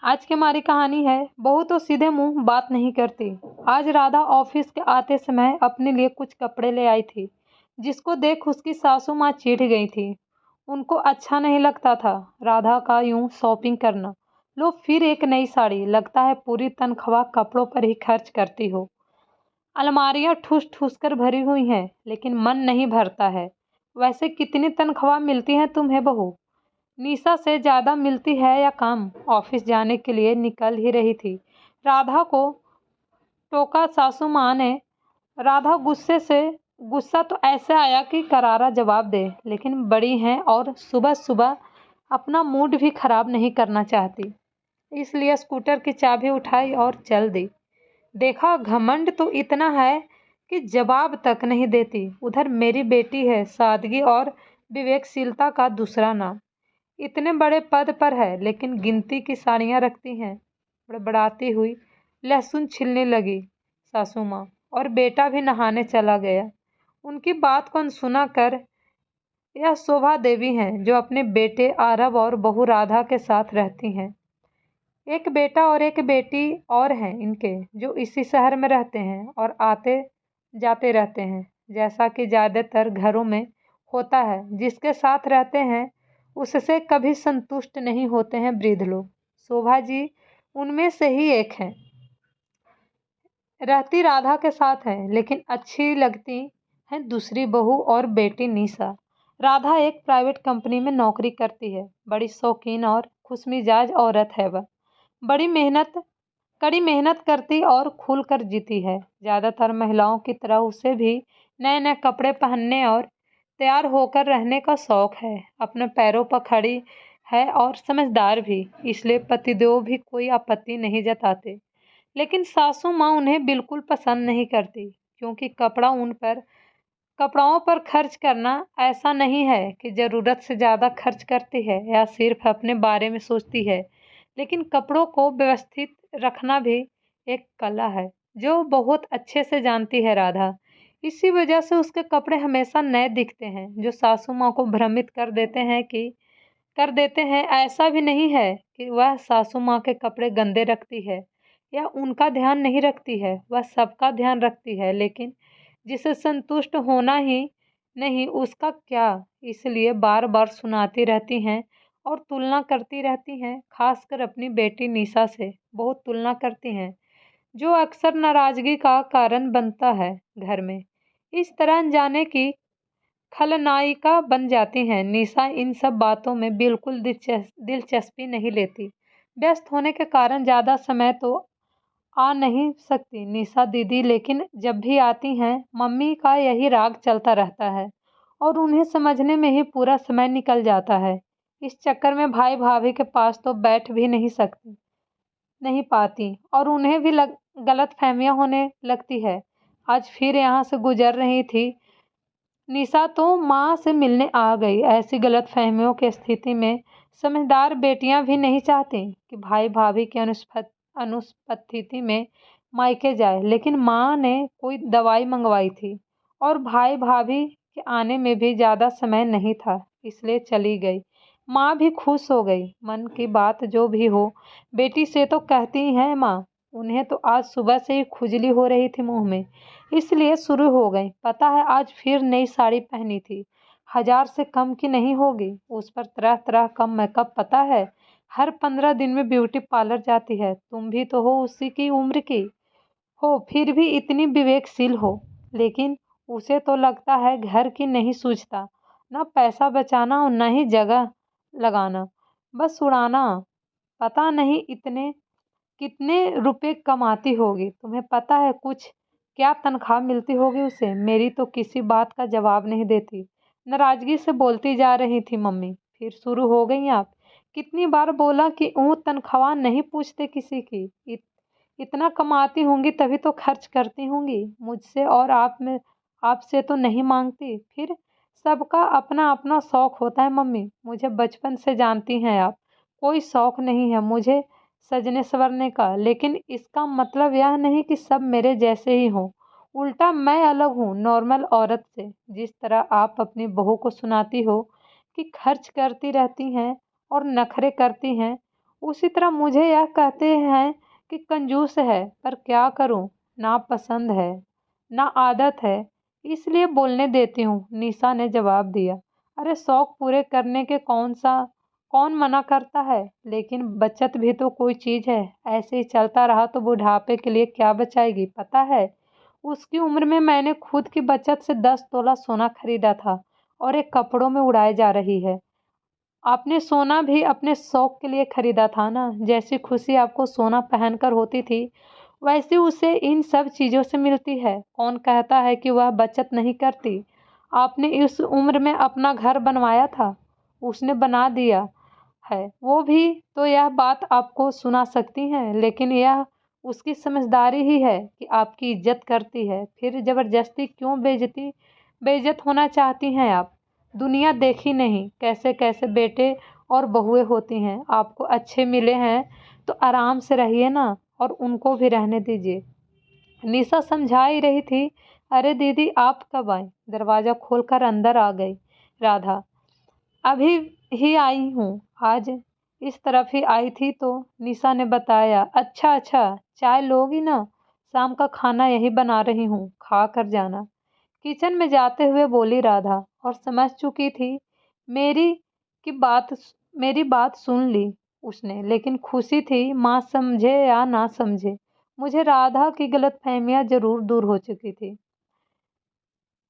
आज की हमारी कहानी है बहू तो सीधे मुंह बात नहीं करती। आज राधा ऑफिस के आते समय अपने लिए कुछ कपड़े ले आई थी, जिसको देख उसकी सासू माँ चिढ़ गई थी। उनको अच्छा नहीं लगता था राधा का यूं शॉपिंग करना। लो फिर एक नई साड़ी, लगता है पूरी तनख्वाह कपड़ों पर ही खर्च करती हो। अलमारियां ठूस ठूस कर भरी हुई हैं, लेकिन मन नहीं भरता है। वैसे कितनी तनख्वाह मिलती है तुम्हें बहू? निशा से ज़्यादा मिलती है या कम? ऑफिस जाने के लिए निकल ही रही थी, राधा को टोका सासू माँ ने। राधा गुस्सा तो ऐसे आया कि करारा जवाब दे, लेकिन बड़ी हैं और सुबह सुबह अपना मूड भी खराब नहीं करना चाहती, इसलिए स्कूटर की चाबी उठाई और चल दी। देखा, घमंड तो इतना है कि जवाब तक नहीं देती। उधर मेरी बेटी है, सादगी और विवेकशीलता का दूसरा नाम। इतने बड़े पद पर है, लेकिन गिनती की साड़ियाँ रखती हैं। बड़बड़ाती हुई लहसुन छिलने लगी सासू माँ, और बेटा भी नहाने चला गया। उनकी बात को अनसुना कर, यह शोभा देवी हैं जो अपने बेटे आरव और बहू राधा के साथ रहती हैं। एक बेटा और एक बेटी और हैं इनके, जो इसी शहर में रहते हैं और आते जाते रहते हैं, जैसा कि ज़्यादातर घरों में होता है। जिसके साथ रहते हैं उससे कभी संतुष्ट नहीं होते हैं वृद्ध लोग। शोभा जी उनमें से ही एक हैं। रहती राधा के साथ है, लेकिन अच्छी लगती है दूसरी बहू और बेटी निशा। राधा एक प्राइवेट कंपनी में नौकरी करती है। बड़ी शौकीन और खुशमिजाज औरत है वह। बड़ी मेहनत कड़ी मेहनत करती और खुलकर जीती है। ज़्यादातर महिलाओं की तरह उसे भी नए नए कपड़े पहनने और तैयार होकर रहने का शौक है। अपने पैरों पर खड़ी है और समझदार भी, इसलिए पतिदेव भी कोई आपत्ति नहीं जताते। लेकिन सासू माँ उन्हें बिल्कुल पसंद नहीं करती, क्योंकि कपड़ों पर खर्च करना ऐसा नहीं है कि ज़रूरत से ज़्यादा खर्च करती है या सिर्फ अपने बारे में सोचती है, लेकिन कपड़ों को व्यवस्थित रखना भी एक कला है, जो बहुत अच्छे से जानती है राधा। इसी वजह से उसके कपड़े हमेशा नए दिखते हैं, जो सासू माँ को भ्रमित कर देते हैं। ऐसा भी नहीं है कि वह सासू माँ के कपड़े गंदे रखती है या उनका ध्यान नहीं रखती है, वह सबका ध्यान रखती है, लेकिन जिसे संतुष्ट होना ही नहीं उसका क्या, इसलिए बार बार सुनाती रहती हैं और तुलना करती रहती हैं। खासकर अपनी बेटी निशा से बहुत तुलना करती हैं, जो अक्सर नाराजगी का कारण बनता है घर में। इस तरह अनजाने की खलनायिका बन जाती हैं। निशा इन सब बातों में बिल्कुल दिलचस्पी नहीं लेती। व्यस्त होने के कारण ज़्यादा समय तो आ नहीं सकती निशा दीदी, लेकिन जब भी आती हैं मम्मी का यही राग चलता रहता है और उन्हें समझने में ही पूरा समय निकल जाता है। इस चक्कर में भाई भाभी के पास तो बैठ भी नहीं पाती और उन्हें भी गलत फहमियाँ होने लगती है। आज फिर यहाँ से गुजर रही थी निशा तो माँ से मिलने आ गई। ऐसी गलत फहमियों की स्थिति में समझदार बेटियां भी नहीं चाहती कि भाई भाभी की अनुपस्थिति में मायके जाए, लेकिन माँ ने कोई दवाई मंगवाई थी और भाई भाभी के आने में भी ज़्यादा समय नहीं था, इसलिए चली गई। माँ भी खुश हो गई। मन की बात जो भी हो, बेटी से तो कहती हैं माँ। उन्हें तो आज सुबह से ही खुजली हो रही थी मुंह में, इसलिए शुरू हो गई। पता है, आज फिर नई साड़ी पहनी थी, 1000 से कम की नहीं होगी। उस पर तरह तरह का मेकअप। पता है, हर 15 दिन में ब्यूटी पार्लर जाती है। तुम भी तो हो उसी की उम्र की हो, फिर भी इतनी विवेकशील हो। लेकिन उसे तो लगता है घर की नहीं सूझता, ना पैसा बचाना और ना ही जगह लगाना, बस उड़ाना। पता नहीं इतने कितने रुपए कमाती होगी, तुम्हें पता है कुछ? क्या तनख्वाह मिलती होगी उसे? मेरी तो किसी बात का जवाब नहीं देती। नाराजगी से बोलती जा रही थी मम्मी। फिर शुरू हो गई आप? कितनी बार बोला कि तनख्वाह नहीं पूछते किसी की। इतना कमाती होंगी तभी तो खर्च करती होंगी मुझसे, और आपसे तो नहीं मांगती। फिर सबका अपना अपना शौक होता है मम्मी, मुझे बचपन से जानती हैं आप। कोई शौक नहीं है मुझे सजने संवरने का, लेकिन इसका मतलब यह नहीं कि सब मेरे जैसे ही हों। उल्टा मैं अलग हूँ नॉर्मल औरत से। जिस तरह आप अपनी बहू को सुनाती हो कि खर्च करती रहती हैं और नखरे करती हैं, उसी तरह मुझे यह कहते हैं कि कंजूस है, पर क्या करूं, ना पसंद है ना आदत है, इसलिए बोलने देती हूँ, निशा ने जवाब दिया। अरे शौक पूरे करने के कौन मना करता है, लेकिन बचत भी तो कोई चीज है। ऐसे ही चलता रहा तो बुढ़ापे के लिए क्या बचाएगी पता है। उसकी उम्र में मैंने खुद की बचत से 10 तोला सोना खरीदा था और एक कपड़ों में उड़ाए जा रही है। आपने सोना भी अपने शौक के लिए खरीदा था ना। जैसी खुशी आपको सोना पहनकर होती थी, वैसी उसे इन सब चीज़ों से मिलती है। कौन कहता है कि वह बचत नहीं करती। आपने इस उम्र में अपना घर बनवाया था, उसने बना दिया है। वो भी तो यह बात आपको सुना सकती हैं, लेकिन यह उसकी समझदारी ही है कि आपकी इज्जत करती है। फिर ज़बरदस्ती क्यों बेइज्जत होना चाहती हैं आप। दुनिया देखी नहीं कैसे कैसे बेटे और बहुएं होती हैं। आपको अच्छे मिले हैं तो आराम से रहिए ना, और उनको भी रहने दीजिए। निशा समझा ही रही थी। अरे दीदी आप कब आई? दरवाजा खोलकर अंदर आ गई राधा। अभी ही आई हूँ, आज इस तरफ ही आई थी तो निशा ने बताया। अच्छा अच्छा, चाय लोगी ना? शाम का खाना यही बना रही हूँ, खा कर जाना। किचन में जाते हुए बोली राधा, और समझ चुकी थी मेरी की बात मेरी बात सुन ली उसने। लेकिन खुशी थी, माँ समझे या ना समझे, मुझे राधा की गलतफहमियां जरूर दूर हो चुकी थी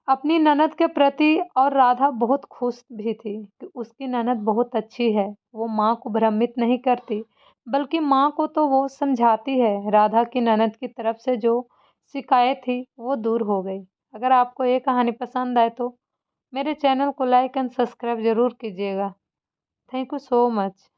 अपनी ननद के प्रति। और राधा बहुत खुश भी थी कि उसकी ननद बहुत अच्छी है। वो माँ को भ्रमित नहीं करती, बल्कि माँ को तो वो समझाती है। राधा की ननद की तरफ से जो शिकायत थी वो दूर हो गई। अगर आपको ये कहानी पसंद आए तो मेरे चैनल को लाइक एंड सब्सक्राइब ज़रूर कीजिएगा। Thank you so much.